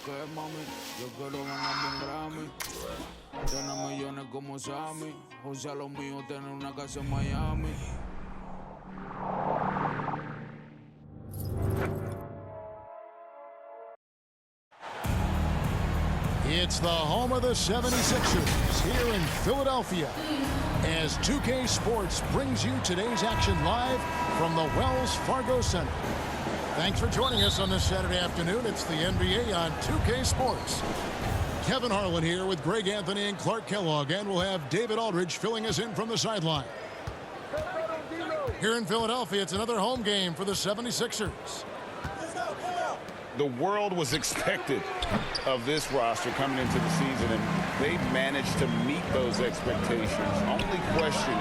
qué, mami. Yo quiero ganarme un Grammy. Tener millones como Sammy. José a lo mío, tener una casa en Miami. It's the home of the 76ers here in Philadelphia as 2K Sports brings you today's action live from the Wells Fargo Center. Thanks for joining us on this Saturday afternoon. It's the NBA on 2K Sports. Kevin Harlan here with Greg Anthony and Clark Kellogg, and we'll have David Aldridge filling us in from the sideline. Here in Philadelphia, it's another home game for the 76ers. The world was expected of this roster coming into the season, and they've managed to meet those expectations. Only question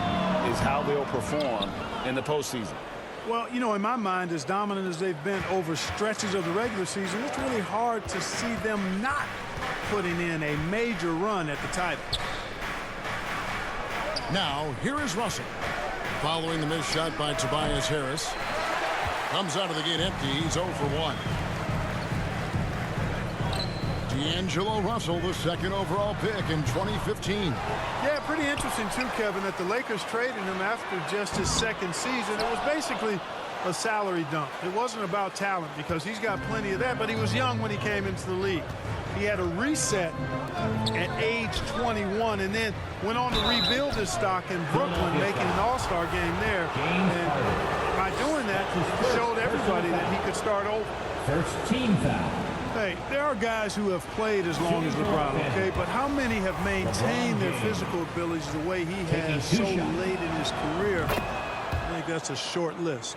is how they'll perform in the postseason. Well, you know, in my mind, as dominant as they've been over stretches of the regular season, it's really hard to see them not putting in a major run at the title. Now, here is Russell. Following the missed shot by Tobias Harris. Comes out of the gate empty. He's 0 for 1. D'Angelo Russell, the second overall pick in 2015. Yeah, pretty interesting, too, Kevin, that the Lakers traded him after just his second season. It was basically a salary dump. It wasn't about talent because he's got plenty of that, but he was young when he came into the league. He had a reset at age 21 and then went on to rebuild his stock in Brooklyn, making an all-star game there. And by doing that, he showed everybody that he could start over. First team foul. Hey, there are guys who have played as long as LeBron, okay? But how many have maintained their physical abilities the way he has so late in his career? I think that's a short list.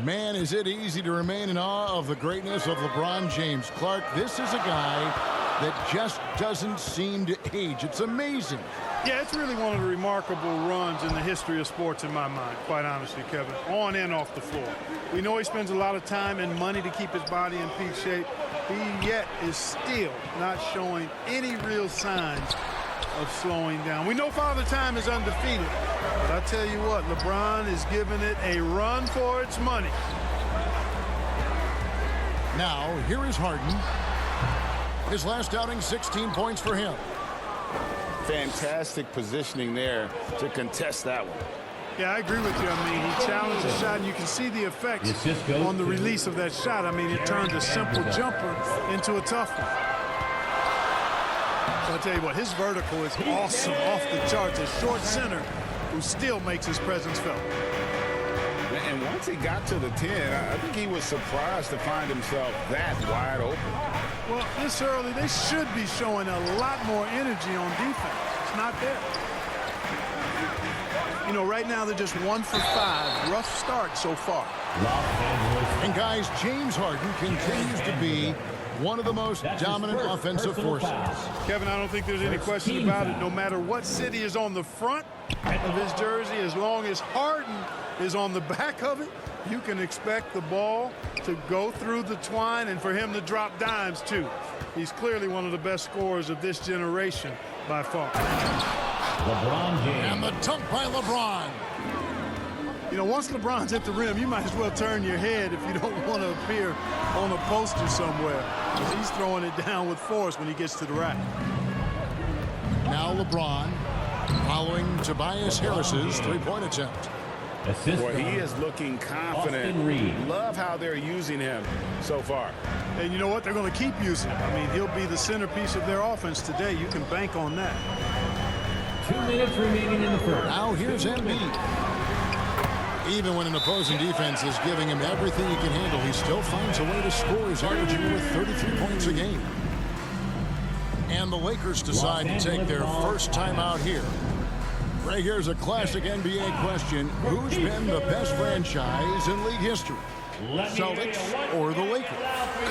Man, is it easy to remain in awe of the greatness of LeBron James. Clark, this is a guy that just doesn't seem to age. It's amazing. Yeah, it's really one of the remarkable runs in the history of sports in my mind, quite honestly, Kevin, on and off the floor. We know he spends a lot of time and money to keep his body in peak shape. He yet is still not showing any real signs of slowing down. We know Father Time is undefeated, but I tell you what, LeBron is giving it a run for its money. Now, here is Harden. His last outing, 16 points for him. Fantastic positioning there to contest that one. Yeah, I agree with you. I mean, he challenged the shot, and you can see the effects on the release of that shot. I mean, it turned a simple jumper into a tough one. So I'll tell you what, his vertical is awesome, off the charts. A short center who still makes his presence felt. And once he got to the 10, I think he was surprised to find himself that wide open. Well, this early, they should be showing a lot more energy on defense. It's not there. You know, right now they're just 1 for 5. Rough start so far. And guys, James Harden continues to be one of the most dominant offensive forces. Kevin, I don't think there's any question about it. No matter what city is on the front of his jersey, as long as Harden is on the back of it, you can expect the ball to go through the twine and for him to drop dimes, too. He's clearly one of the best scorers of this generation by far. LeBron James. And the dunk by LeBron. You know, once LeBron's at the rim, you might as well turn your head if you don't want to appear on a poster somewhere. He's throwing it down with force when he gets to the rack. Now LeBron following Tobias Harris's three-point attempt. Boy, he is looking confident. Love how they're using him so far. And you know what? They're going to keep using him. I mean, he'll be the centerpiece of their offense today. You can bank on that. 2 minutes remaining in the first. Now here's Embiid. Even when an opposing defense is giving him everything he can handle, he still finds a way to score. He's averaging with 33 points a game. And the Lakers decide to take their first time out here. Right, here's a classic NBA question. Who's been the best franchise in league history? Celtics or the Lakers?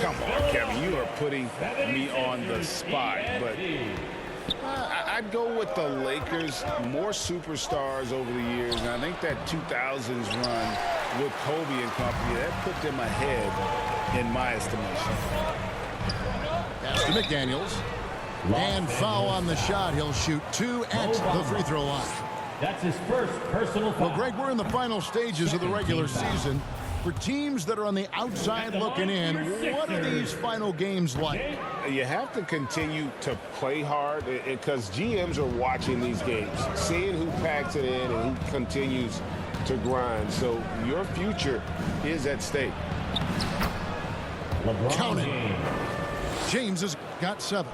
Come on, Kevin, you are putting me on the spot, but I'd go with the Lakers. More superstars over the years, and I think that 2000s run with Kobe and company, that put them ahead in my estimation. Pass to McDaniels. And foul on the shot. He'll shoot 2 at the free throw line. That's his first personal foul. Well, Greg, we're in the final stages of the regular season. For teams that are on the outside looking in, what are these final games like? You have to continue to play hard because GMs are watching these games, seeing who packs it in and who continues to grind. So your future is at stake. Count it. James has got 7.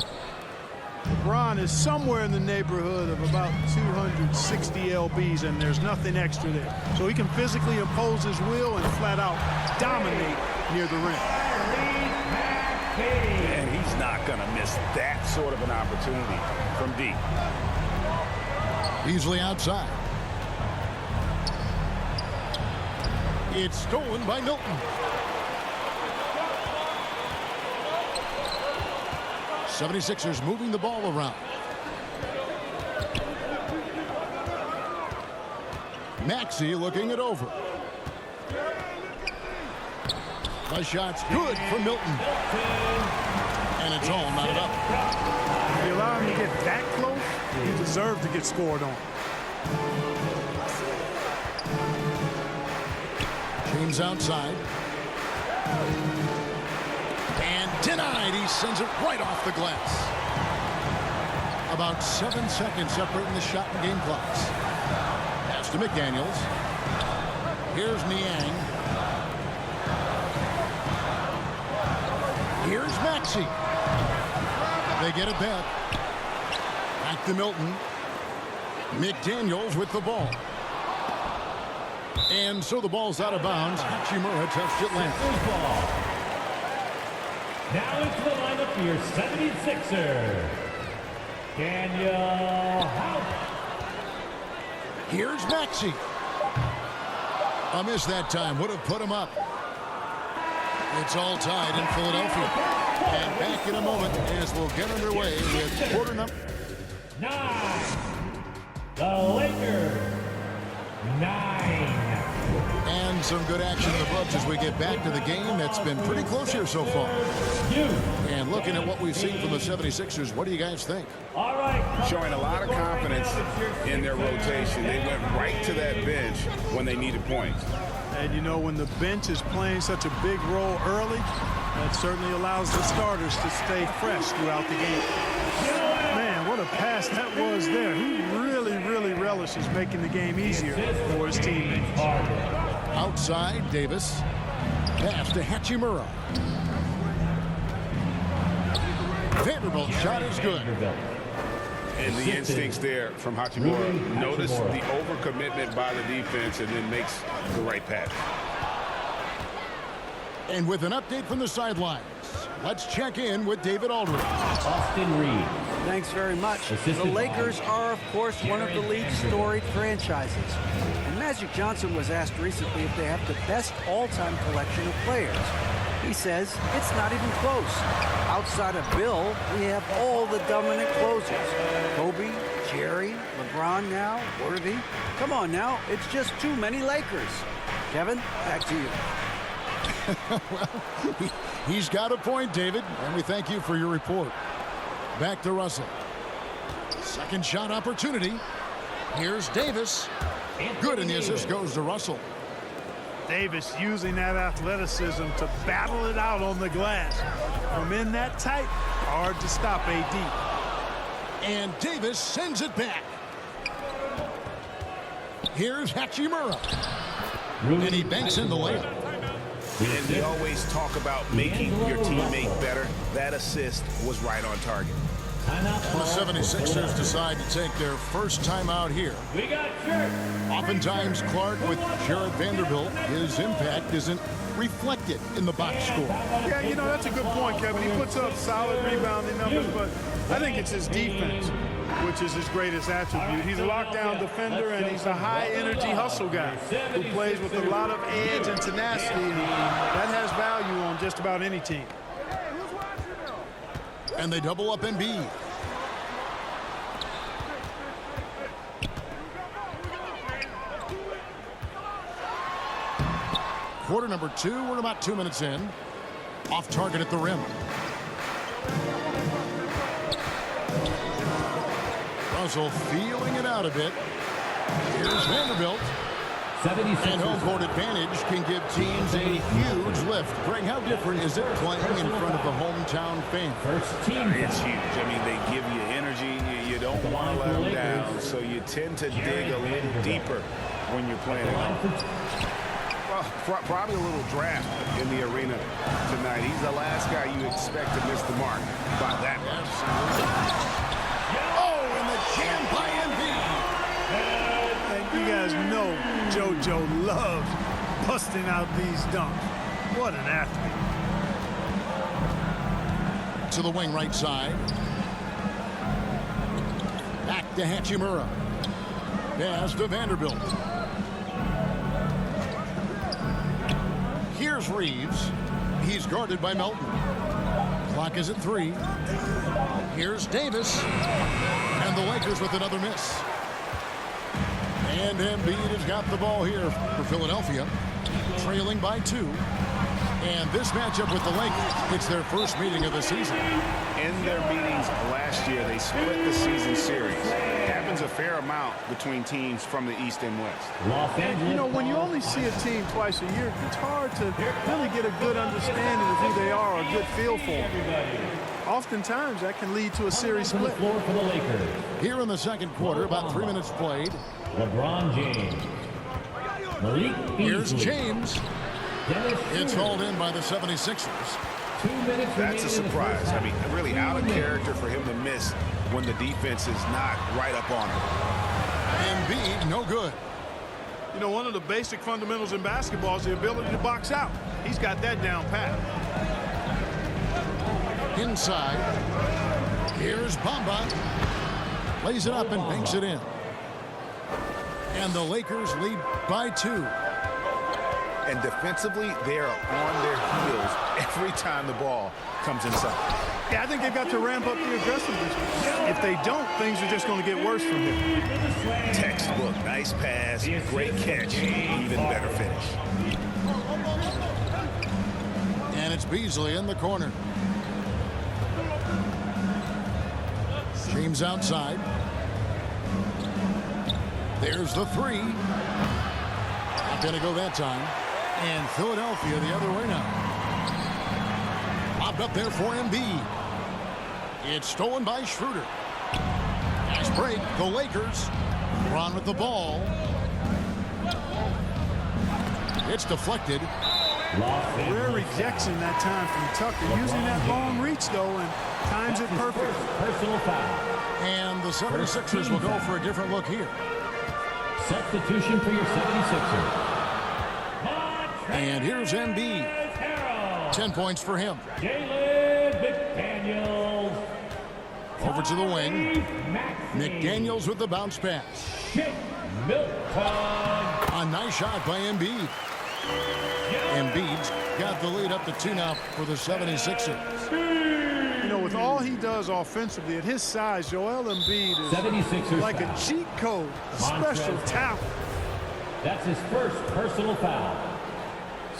LeBron is somewhere in the neighborhood of about 260 lbs, and there's nothing extra there. So he can physically impose his will and flat out dominate near the rim. And he's not going to miss that sort of an opportunity from deep. Beasley outside. It's stolen by Milton. 76ers moving the ball around. Maxey looking it over. The shot's good for Milton. And it's all knotted up. If you allow him to get that close, he deserved to get scored on. James outside. And denied. He sends it right off the glass. About 7 seconds separating the shot and game clocks. Pass to McDaniels. Here's Niang. Here's Maxey. They get it back. Back to Milton. McDaniels with the ball. And so the ball's out of bounds. Hachimura touched it last. Now into the lineup for your 76er, Daniel House. Here's Maxey. A miss that time. Would have put him up. It's all tied in Philadelphia. And back in a moment as we'll get underway with quarter number 9. The Lakers, 9. and some good action in the Bucks as we get back to the game that's been pretty close here so far. And looking at what we've seen from the 76ers, what do you guys think? All right. Showing a lot of confidence in their rotation. They went right to that bench when they needed points. And you know, when the bench is playing such a big role early, that certainly allows the starters to stay fresh throughout the game. Man, what a pass that was there. He really relishes making the game easier for his teammates. Outside, Davis. Pass to Hachimura. Vanderbilt's shot is good. And the instincts there from Hachimura. Notice the overcommitment by the defense and then makes the right pass. And with an update from the sidelines, let's check in with David Aldridge. Austin Reed. Thanks very much. Assistant The Lakers are, of course, one of the league's storied franchises. And Magic Johnson was asked recently if they have the best all-time collection of players. He says it's not even close. Outside of Bill, we have all the dominant closers. Kobe, Jerry, LeBron now, Worthy. Come on now, it's just too many Lakers. Kevin, back to you. Well, he's got a point, David, and we thank you for your report. Back to Russell. Second shot opportunity. Here's Davis. Good, and the assist goes to Russell. Davis using that athleticism to battle it out on the glass. From in that tight, hard to stop AD. And Davis sends it back. Here's Hachimura. And he banks in the layup. And we always talk about making your teammate better. That assist was right on target. The 76ers decide to take their first time out here. We got Jerk. Oftentimes, Clark, with Jared Vanderbilt, his impact isn't reflected in the box score. Yeah, you know, that's a good point, Kevin. He puts up solid rebounding numbers, but I think it's his defense, which is his greatest attribute. He's a lockdown defender, and he's a high-energy hustle guy who plays with a lot of edge and tenacity, and that has value on just about any team. And they double up Embiid. Quarter number 2, we're about 2 minutes in. Off target at the rim. Russell feeling it out a bit. Here's Vanderbilt. And home 76ers. court advantage can give teams a huge lift. Greg, how different is it playing in front of the hometown fans? First team It's foul. huge. I mean, they give you energy. You don't want to let them down, so you tend to dig a little deeper when you're playing at home. Well, probably a little draft in the arena tonight. He's the last guy you expect to miss the mark by that much. Oh, and the jam by Embiid. And you guys know JoJo loves busting out these dunks. What an athlete. To the wing right side. Back to Hachimura. Pass to Vanderbilt. Here's Reeves. He's guarded by Melton. Clock is at 3. Here's Davis. And the Lakers with another miss. And Embiid has got the ball here for Philadelphia. Trailing by 2. And this matchup with the Lakers, it's their first meeting of the season. In their meetings last year, they split the season series. Happens a fair amount between teams from the East and West. Los Angeles. You know, when you only see a team twice a year, it's hard to really get a good understanding of who they are or a good feel for them. Oftentimes, that can lead to a series On the split. floor for the Lakers. Here in the second quarter, about 3 minutes played. LeBron James. Malik Here's Beasley. James. Dennis It's Schroeder. hauled in by the 76ers. 2 minutes That's a remaining in the surprise. first I half. mean, really out of character for him to miss when the defense is not right up on him. Embiid, no good. You know, one of the basic fundamentals in basketball is the ability to box out. He's got that down pat. Inside. Here's Bamba. Lays it up and banks it in. And the Lakers lead by 2. And defensively, they are on their heels every time the ball comes inside. Yeah, I think they've got to ramp up the aggressiveness. If they don't, things are just going to get worse from here. Textbook, nice pass, great catch, even better finish. And it's Beasley in the corner. James outside. There's the 3. Not going to go that time. And Philadelphia the other way now. Popped up there for Embiid. It's stolen by Schroeder. Nice break. The Lakers. LeBron with the ball. It's deflected. Los Rare Angeles. rejection that time from Tucker. Using that long reach, though, and times it perfect. Personal foul. And the 76ers will go for a different look here. Substitution for your 76ers. And here's Embiid. 10 points for him. Jalen McDaniels. Over to the wing. Maxey. McDaniels with the bounce pass. Shake Milton. A nice shot by Embiid. Embiid's got the lead up to 2 now for the 76ers. You know, with all he does offensively, at his size, Joel Embiid is 76ers like a foul. cheat code, a special Montrezl. talent. That's his first personal foul.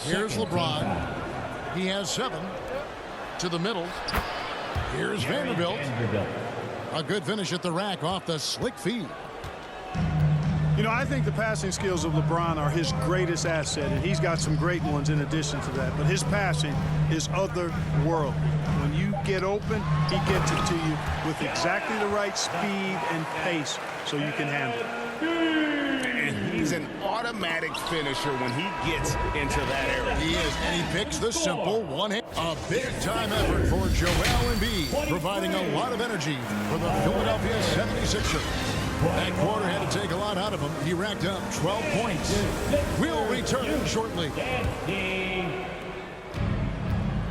Here's Second LeBron. team foul. He has 7. To the middle. Here's Vanderbilt. Vanderbilt. A good finish at the rack off the slick feed. You know, I think the passing skills of LeBron are his greatest asset, and he's got some great ones in addition to that. But his passing is otherworldly. When you get open, he gets it to you with exactly the right speed and pace so you can handle it. And he's an automatic finisher when he gets into that area. He is, and he picks the simple one-hand. A big-time effort for Joel Embiid, providing a lot of energy for the Philadelphia 76ers. That quarter had to take a lot out of him. He racked up 12 points. We'll return shortly.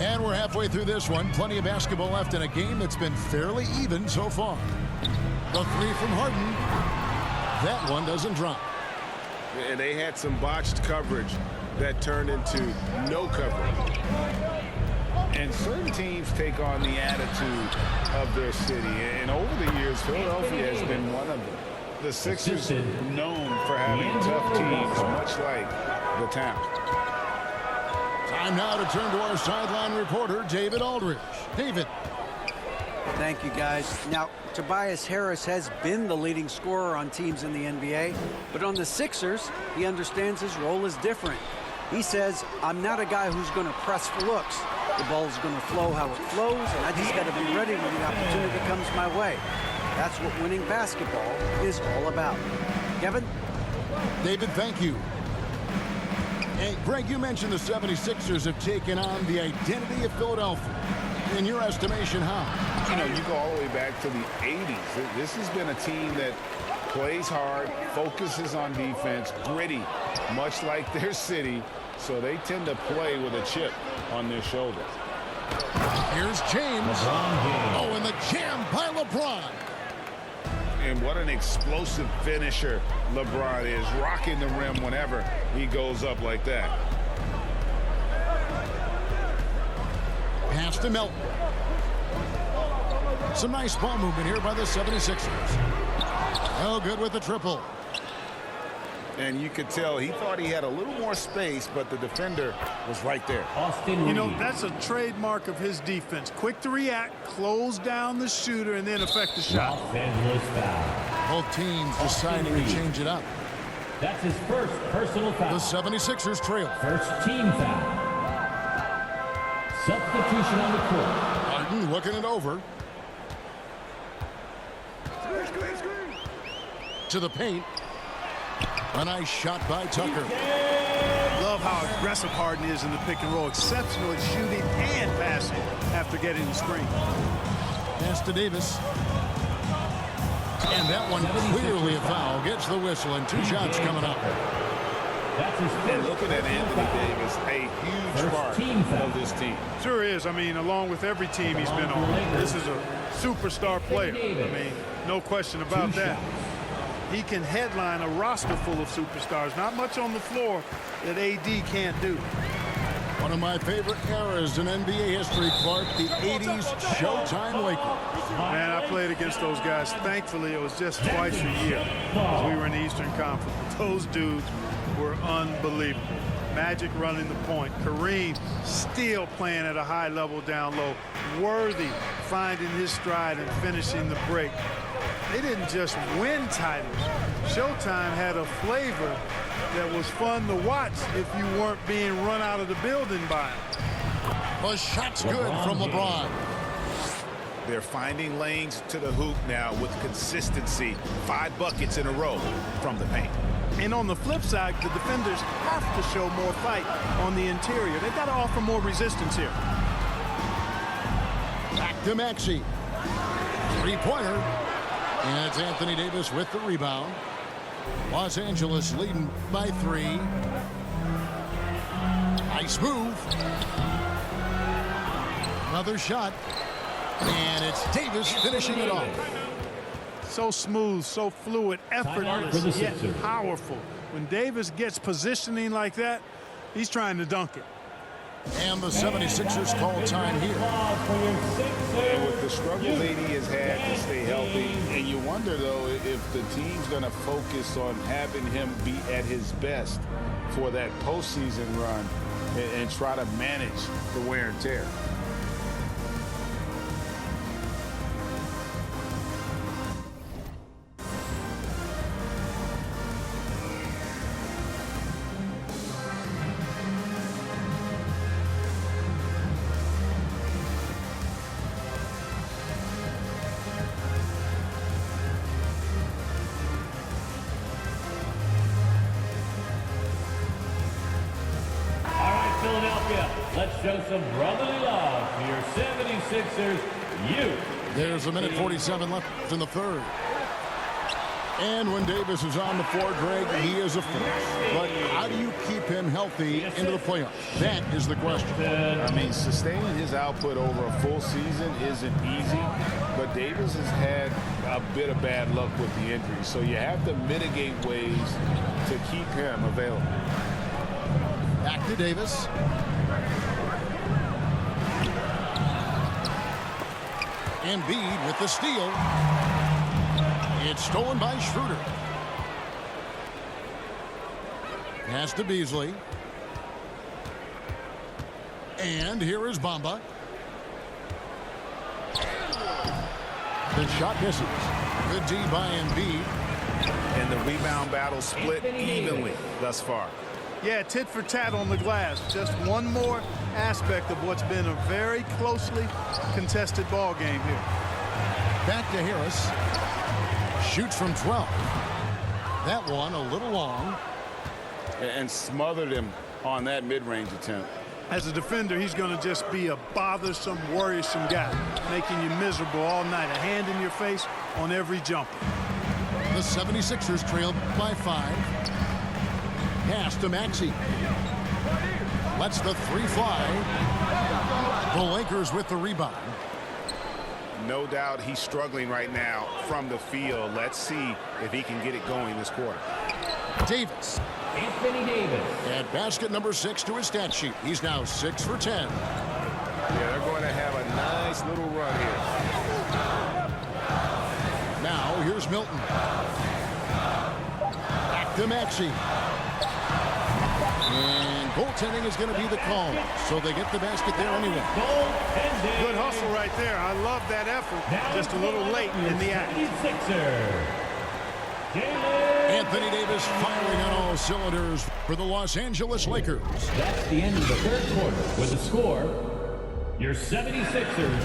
And we're halfway through this one. Plenty of basketball left in a game that's been fairly even so far. The 3 from Harden. That one doesn't drop. And they had some botched coverage that turned into no coverage. And certain teams take on the attitude of their city. And over the years, Philadelphia has been one of them. The Sixers known for having tough teams, much like the town. Time now to turn to our sideline reporter, David Aldridge. David. Thank you, guys. Now, Tobias Harris has been the leading scorer on teams in the NBA, but on the Sixers, he understands his role is different. He says, I'm not a guy who's going to press for looks. The ball's going to flow how it flows, and I just got to be ready when the opportunity comes my way. That's what winning basketball is all about. Kevin? David, thank you. Hey, Greg, you mentioned the 76ers have taken on the identity of Philadelphia. In your estimation, how? You know, you go all the way back to the 80s. This has been a team that plays hard, focuses on defense, gritty, much like their city, so they tend to play with a chip on their shoulder. Here's James. Oh, and the jam by LeBron. And what an explosive finisher LeBron is, rocking the rim whenever he goes up like that. Pass to Melton. Some nice ball movement here by the 76ers. Oh, good with the triple. And you could tell he thought he had a little more space, but the defender was right there. Austin You know, Reeves. that's a trademark of his defense. Quick to react, close down the shooter, and then affect the shot. Los Angeles foul. Both teams deciding to change it up. That's his first personal The foul. 76ers trail. First team foul. Substitution on the court. Harden looking it over. To the paint. A nice shot by Tucker. Love how aggressive Harden is in the pick and roll. Exceptional at shooting and passing after getting the screen. Pass to Davis. And that one clearly a foul. Gets the whistle and 2 shots coming up. That's his And first. looking at Anthony Davis, a huge part team foul. of this team. Sure is. I mean, along with every team he's been on, this is a superstar player. I mean, no question about that. He can headline a roster full of superstars. Not much on the floor that AD can't do. One of my favorite eras in NBA history, Clark, the 80s Showtime Lakers. Man, I played against those guys. Thankfully, it was just twice a year as we were in the Eastern Conference. Those dudes were unbelievable. Magic running the point. Kareem still playing at a high level down low. Worthy finding his stride and finishing the break. They didn't just win titles. Showtime had a flavor that was fun to watch if you weren't being run out of the building by them. The shot's good from LeBron. They're finding lanes to the hoop now with consistency. 5 buckets in a row from the paint. And on the flip side, the defenders have to show more fight on the interior. They've got to offer more resistance here. Back to Maxey. 3-pointer. And it's Anthony Davis with the rebound. Los Angeles leading by 3. Nice move. Another shot. And it's Davis finishing it off. So smooth, so fluid, effortless, for the yet Sixers. powerful. When Davis gets positioning like that, he's trying to dunk it. And the 76ers call time here. And with the struggles AD has had to stay healthy, and you wonder, though, if the team's going to focus on having him be at his best for that postseason run and try to manage the wear and tear. Philadelphia, let's show some brotherly love to your 76ers youth. There's a minute 47 left in the third. And when Davis is on the floor, Greg, he is a force. But how do you keep him healthy into the playoffs? That is the question. I mean, sustaining his output over a full season isn't easy, but Davis has had a bit of bad luck with the injury, so you have to mitigate ways to keep him available. Back to Davis. Embiid with the steal. It's stolen by Schroeder. Pass to Beasley. And here is Bamba. The shot misses. Good D by Embiid. And the rebound battle split evenly thus far. Yeah, tit for tat on the glass. Just one more aspect of what's been a very closely contested ball game here. Back to Harris. Shoots from 12. That one a little long. And smothered him on that mid-range attempt. As a defender, he's going to just be a bothersome, worrisome guy, making you miserable all night. A hand in your face on every jumper. The 76ers trailed by 5. Pass to Maxey. Lets the 3 fly. The Lakers with the rebound. No doubt he's struggling right now from the field. Let's see if he can get it going this quarter. Davis. Anthony Davis. Add basket number 6 to his stat sheet. He's now 6 for 10. Yeah, they're going to have a nice little run here. Now here's Milton. Back to Maxey. And goaltending is going to be the call. So they get the basket there anyway. Good hustle right there. I love that effort. Just a little late in the act. Anthony Davis firing on all cylinders for the Los Angeles Lakers. That's the end of the third quarter with the score, your 76ers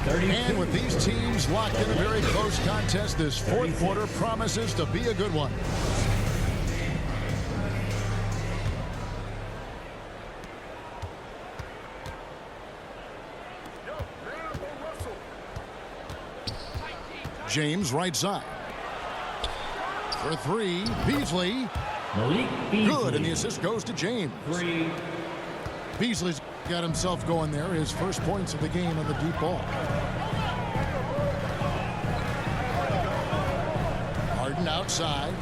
32. And with these teams locked in a very close contest, this fourth quarter promises to be a good one. James right side. For 3, Beasley. Malik Beasley. Good, and the assist goes to James. 3. Beasley's got himself going there. His first points of the game on the deep ball. Harden outside.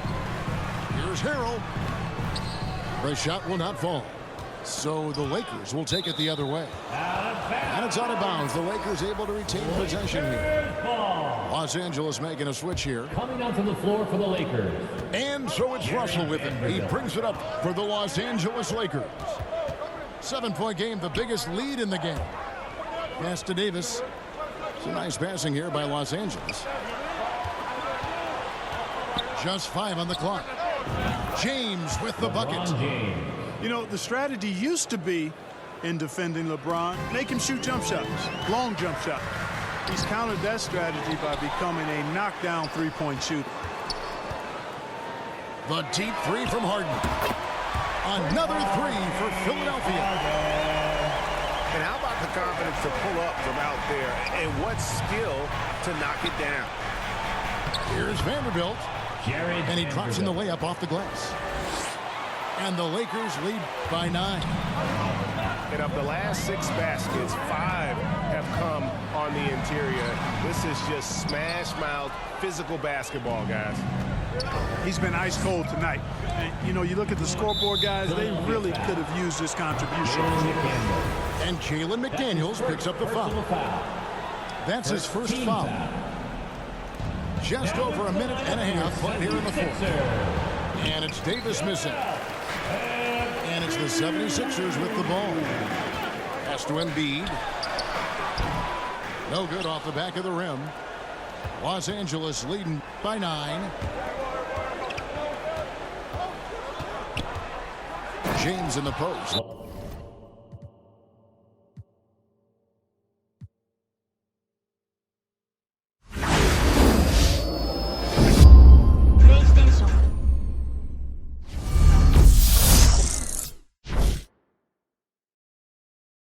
Here's Harrell. The shot will not fall. So the Lakers will take it the other way. And it's out of bounds. The Lakers able to retain possession here. Los Angeles making a switch here. Coming onto the floor for the Lakers. And so it's Russell with it. He brings it up for the Los Angeles Lakers. 7-point game, the biggest lead in the game. Pass to Davis. Some nice passing here by Los Angeles. Just 5 on the clock. James with the bucket. You know, the strategy used to be in defending LeBron, make him shoot jump shots, long jump shots. He's countered that strategy by becoming a knockdown three-point shooter. The deep 3 from Harden. Another 3 for Philadelphia. And how about the confidence to pull up from out there, and what skill to knock it down. Here's Vanderbilt. And he drops in the layup off the glass. And the Lakers lead by 9. And of the last 6 baskets, 5 have come on the interior. This is just smash-mouth, physical basketball, guys. He's been ice cold tonight. And, you know, you look at the scoreboard, guys, they really could have used this contribution. And Jalen McDaniels picks up the foul. That's his first foul. Just over a minute and a half played here in the fourth. And it's Davis missing. And it's the 76ers with the ball. Pass to Embiid. No good off the back of the rim. Los Angeles leading by 9. James in the post.